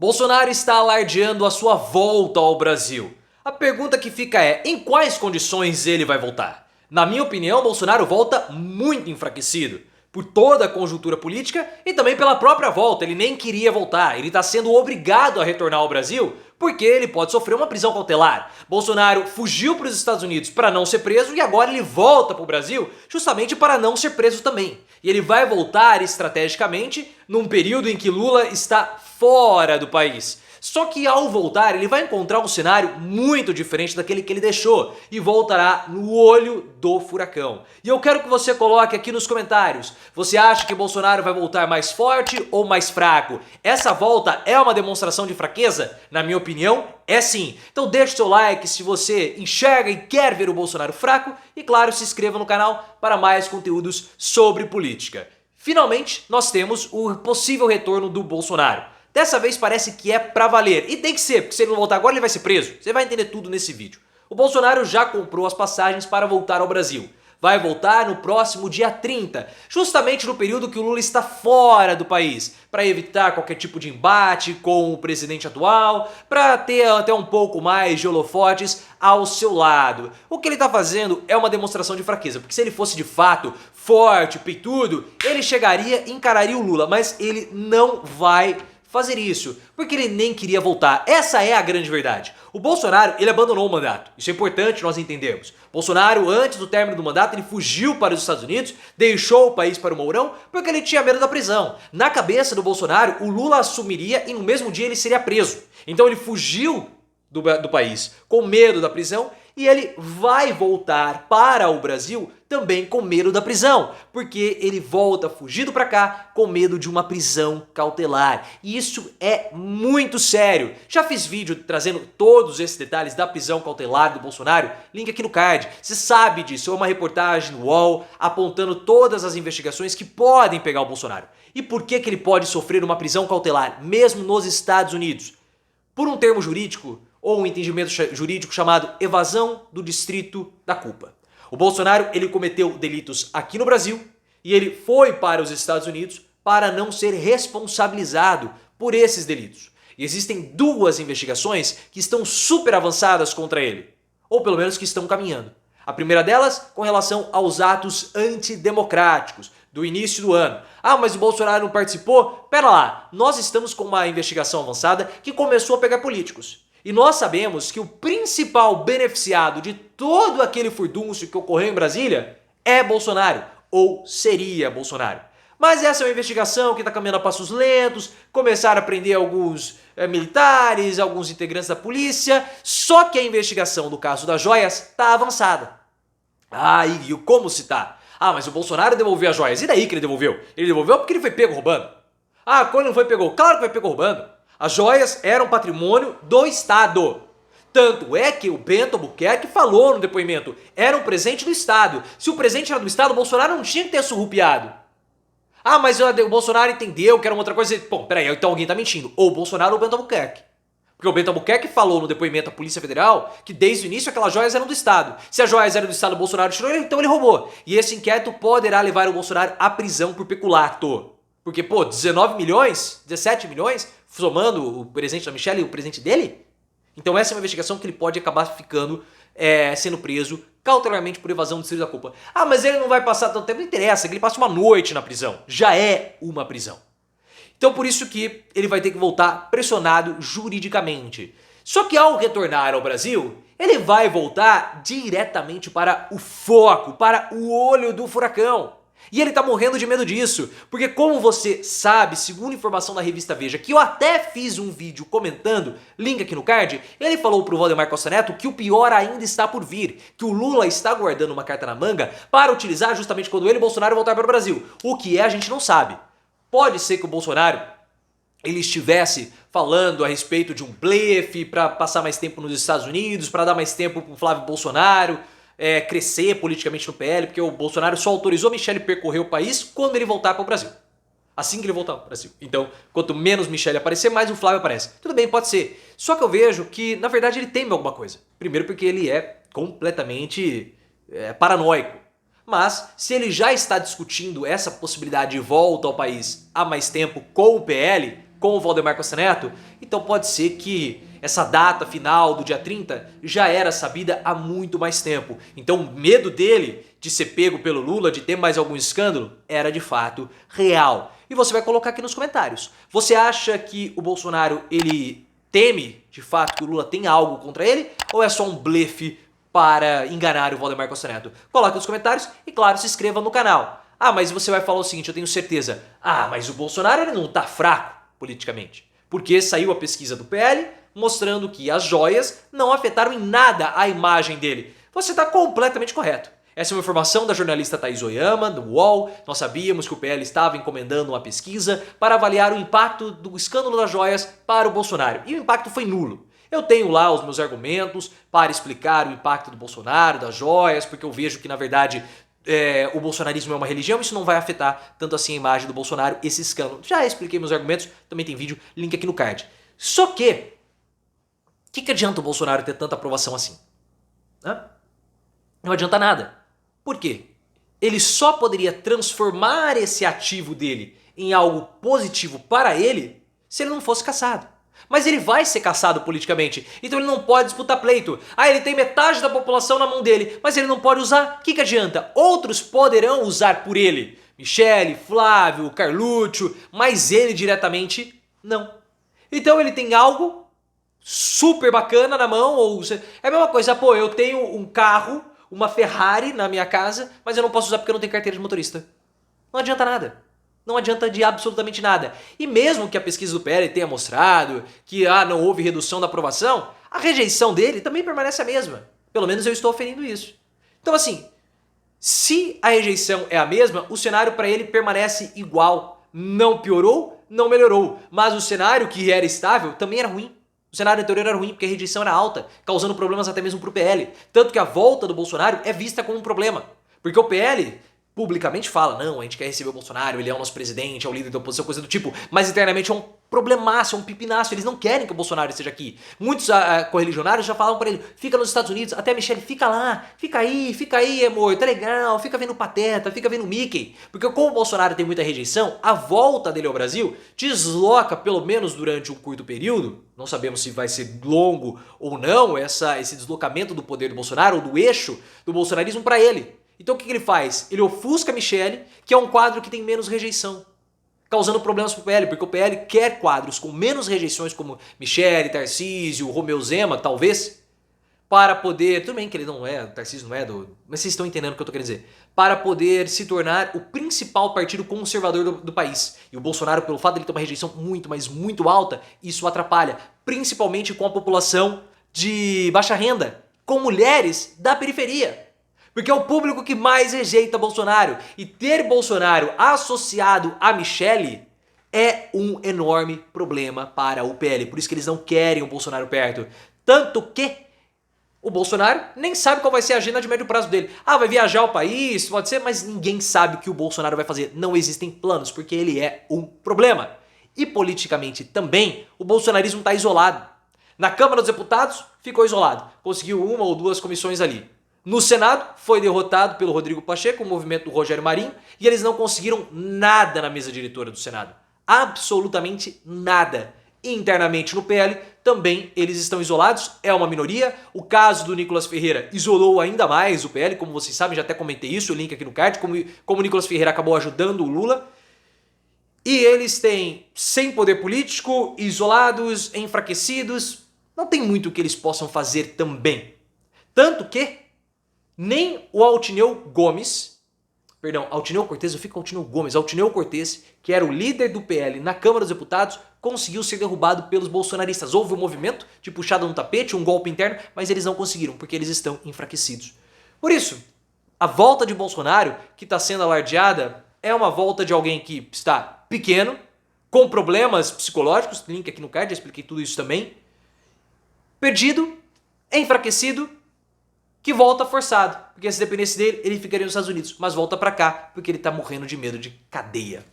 Bolsonaro está alardeando a sua volta ao Brasil. A pergunta que fica é, em quais condições ele vai voltar? Na minha opinião, Bolsonaro volta muito enfraquecido. Por toda a conjuntura política e também pela própria volta. Ele nem queria voltar, ele está sendo obrigado a retornar ao Brasil porque ele pode sofrer uma prisão cautelar. Bolsonaro fugiu para os Estados Unidos para não ser preso e agora ele volta para o Brasil justamente para não ser preso também. E ele vai voltar estrategicamente num período em que Lula está fora do país. Só que ao voltar ele vai encontrar um cenário muito diferente daquele que ele deixou e voltará no olho do furacão. E eu quero que você coloque aqui nos comentários, você acha que Bolsonaro vai voltar mais forte ou mais fraco? Essa volta é uma demonstração de fraqueza? Na minha opinião, é sim. Então deixe seu like se você enxerga e quer ver o Bolsonaro fraco e claro, se inscreva no canal para mais conteúdos sobre política. Finalmente, nós temos o possível retorno do Bolsonaro. Dessa vez parece que é pra valer. E tem que ser, porque se ele não voltar agora ele vai ser preso. Você vai entender tudo nesse vídeo. O Bolsonaro já comprou as passagens para voltar ao Brasil. Vai voltar no próximo dia 30, justamente no período que o Lula está fora do país, para evitar qualquer tipo de embate com o presidente atual, para ter até um pouco mais de holofotes ao seu lado. O que ele está fazendo é uma demonstração de fraqueza, porque se ele fosse de fato forte, peitudo, ele chegaria e encararia o Lula, mas ele não vai fazer isso, porque ele nem queria voltar. Essa é a grande verdade. O Bolsonaro, ele abandonou o mandato. Isso é importante nós entendermos. Bolsonaro, antes do término do mandato, ele fugiu para os Estados Unidos, deixou o país para o Mourão, porque ele tinha medo da prisão. Na cabeça do Bolsonaro, o Lula assumiria e no mesmo dia ele seria preso. Então ele fugiu do país com medo da prisão e ele vai voltar para o Brasil também com medo da prisão, porque ele volta fugido para cá com medo de uma prisão cautelar. E isso é muito sério. Já fiz vídeo trazendo todos esses detalhes da prisão cautelar do Bolsonaro, link aqui no card. Você sabe disso, é uma reportagem no UOL apontando todas as investigações que podem pegar o Bolsonaro. E por que ele pode sofrer uma prisão cautelar, mesmo nos Estados Unidos? Por um termo jurídico, ou um entendimento jurídico chamado evasão do distrito da culpa. O Bolsonaro, ele cometeu delitos aqui no Brasil e ele foi para os Estados Unidos para não ser responsabilizado por esses delitos. E existem duas investigações que estão super avançadas contra ele, ou pelo menos que estão caminhando. A primeira delas com relação aos atos antidemocráticos do início do ano. Ah, mas o Bolsonaro não participou? Pera lá, nós estamos com uma investigação avançada que começou a pegar políticos. E nós sabemos que o principal beneficiado de todo aquele furdúncio que ocorreu em Brasília é Bolsonaro, ou seria Bolsonaro. Mas essa é uma investigação que está caminhando a passos lentos, começaram a prender alguns militares, alguns integrantes da polícia, só que a investigação do caso das joias está avançada. Ah, e como se tá? Ah, mas o Bolsonaro devolveu as joias. E daí que ele devolveu? Ele devolveu porque ele foi pego roubando. Ah, quando não foi pegou? Claro que foi pego roubando. As joias eram patrimônio do Estado. Tanto é que o Bento Albuquerque falou no depoimento, era um presente do Estado. Se o presente era do Estado, o Bolsonaro não tinha que ter surrupiado. Ah, mas o Bolsonaro entendeu que era uma outra coisa. Bom, peraí, então alguém tá mentindo. Ou o Bolsonaro ou o Bento Albuquerque. Porque o Bento Albuquerque falou no depoimento à Polícia Federal que desde o início aquelas joias eram do Estado. Se as joias eram do Estado, o Bolsonaro tirou, então ele roubou. E esse inquérito poderá levar o Bolsonaro à prisão por peculato. Porque, pô, 19 milhões, 17 milhões, somando o presente da Michelle e o presente dele? Então essa é uma investigação que ele pode acabar ficando, sendo preso cautelarmente por evasão do distrito da culpa. Ah, mas ele não vai passar tanto tempo, não interessa, que ele passe uma noite na prisão. Já é uma prisão. Então por isso que ele vai ter que voltar pressionado juridicamente. Só que ao retornar ao Brasil, ele vai voltar diretamente para o foco, para o olho do furacão. E ele tá morrendo de medo disso, porque como você sabe, segundo informação da revista Veja, que eu até fiz um vídeo comentando, link aqui no card, ele falou pro Valdemar Costa Neto que o pior ainda está por vir, que o Lula está guardando uma carta na manga para utilizar justamente quando ele e o Bolsonaro voltar para o Brasil. O que é, a gente não sabe. Pode ser que o Bolsonaro ele estivesse falando a respeito de um blefe para passar mais tempo nos Estados Unidos, para dar mais tempo pro Flávio Bolsonaro, crescer politicamente no PL, porque o Bolsonaro só autorizou Michele percorrer o país quando ele voltar para o Brasil. Assim que ele voltar para o Brasil. Então, quanto menos Michele aparecer, mais o Flávio aparece. Tudo bem, pode ser. Só que eu vejo que, na verdade, ele teme alguma coisa. Primeiro porque ele é completamente paranoico. Mas, se ele já está discutindo essa possibilidade de volta ao país há mais tempo com o PL, com o Valdemar Costa Neto, então pode ser que essa data final do dia 30 já era sabida há muito mais tempo. Então o medo dele de ser pego pelo Lula, de ter mais algum escândalo, era de fato real. E você vai colocar aqui nos comentários. Você acha que o Bolsonaro, ele teme de fato que o Lula tem algo contra ele? Ou é só um blefe para enganar o Valdemar Costa Neto? Coloque nos comentários e, claro, se inscreva no canal. Ah, mas você vai falar o seguinte, eu tenho certeza. Ah, mas o Bolsonaro ele não tá fraco politicamente. Porque saiu a pesquisa do PL mostrando que as joias não afetaram em nada a imagem dele. Você está completamente correto. Essa é uma informação da jornalista Thaís Oyama, do UOL. Nós sabíamos que o PL estava encomendando uma pesquisa para avaliar o impacto do escândalo das joias para o Bolsonaro. E o impacto foi nulo. Eu tenho lá os meus argumentos para explicar o impacto do Bolsonaro, das joias, porque eu vejo que, na verdade, o bolsonarismo é uma religião, isso não vai afetar tanto assim a imagem do Bolsonaro, esse escândalo. Já expliquei meus argumentos, também tem vídeo, link aqui no card. Só que, o que adianta o Bolsonaro ter tanta aprovação assim? Hã? Não adianta nada. Por quê? Ele só poderia transformar esse ativo dele em algo positivo para ele se ele não fosse caçado. Mas ele vai ser caçado politicamente, então ele não pode disputar pleito. Ah, ele tem metade da população na mão dele, mas ele não pode usar. O que adianta? Outros poderão usar por ele. Michele, Flávio, Carluccio, mas ele diretamente não. Então ele tem algo super bacana na mão, ou é a mesma coisa, pô, eu tenho um carro, uma Ferrari na minha casa, mas eu não posso usar porque eu não tenho carteira de motorista. Não adianta nada. Não adianta de absolutamente nada. E mesmo que a pesquisa do PL tenha mostrado que não houve redução da aprovação, a rejeição dele também permanece a mesma. Pelo menos eu estou oferindo isso. Então assim, se a rejeição é a mesma, o cenário para ele permanece igual. Não piorou, não melhorou. Mas o cenário que era estável também era ruim. O cenário anterior era ruim porque a rejeição era alta, causando problemas até mesmo para o PL. Tanto que a volta do Bolsonaro é vista como um problema. Porque o PL publicamente fala, não, a gente quer receber o Bolsonaro, ele é o nosso presidente, é o líder da oposição, coisa do tipo, mas internamente é um problemaço, é um pipinaço, eles não querem que o Bolsonaro esteja aqui. Muitos correligionários já falavam para ele, fica nos Estados Unidos, até a Michelle, fica lá, fica aí, amor, tá legal, fica vendo Pateta, fica vendo Mickey. Porque como o Bolsonaro tem muita rejeição, a volta dele ao Brasil desloca, pelo menos durante um curto período, não sabemos se vai ser longo ou não, esse deslocamento do poder do Bolsonaro, ou do eixo do bolsonarismo para ele. Então o que ele faz? Ele ofusca a Michele, que é um quadro que tem menos rejeição, causando problemas para o PL, porque o PL quer quadros com menos rejeições como Michele, Tarcísio, Romeu Zema, talvez, para poder, tudo bem que ele não é, Tarcísio não é, mas vocês estão entendendo o que eu estou querendo dizer, para poder se tornar o principal partido conservador do país. E o Bolsonaro, pelo fato de ele ter uma rejeição muito, mas muito alta, isso atrapalha, principalmente com a população de baixa renda, com mulheres da periferia. Porque é o público que mais rejeita Bolsonaro. E ter Bolsonaro associado a Michele é um enorme problema para o PL. Por isso que eles não querem o Bolsonaro perto. Tanto que o Bolsonaro nem sabe qual vai ser a agenda de médio prazo dele. Vai viajar ao país, pode ser, mas ninguém sabe o que o Bolsonaro vai fazer. Não existem planos, porque ele é um problema. E politicamente também, o bolsonarismo está isolado. Na Câmara dos Deputados, ficou isolado. Conseguiu uma ou duas comissões ali. No Senado, foi derrotado pelo Rodrigo Pacheco, o movimento do Rogério Marinho, e eles não conseguiram nada na mesa diretora do Senado. Absolutamente nada. Internamente no PL, também eles estão isolados, é uma minoria. O caso do Nicolas Ferreira isolou ainda mais o PL, como vocês sabem, já até comentei isso, o link aqui no card, como o Nicolas Ferreira acabou ajudando o Lula. E eles têm sem poder político, isolados, enfraquecidos, não tem muito o que eles possam fazer também. Tanto que nem o Altineu Cortez, que era o líder do PL na Câmara dos Deputados, conseguiu ser derrubado pelos bolsonaristas. Houve um movimento de puxada no tapete, um golpe interno, mas eles não conseguiram, porque eles estão enfraquecidos. Por isso, a volta de Bolsonaro, que está sendo alardeada, é uma volta de alguém que está pequeno, com problemas psicológicos, link aqui no card, já expliquei tudo isso também, perdido, enfraquecido, que volta forçado, porque se dependesse dele, ele ficaria nos Estados Unidos, mas volta pra cá, porque ele tá morrendo de medo de cadeia.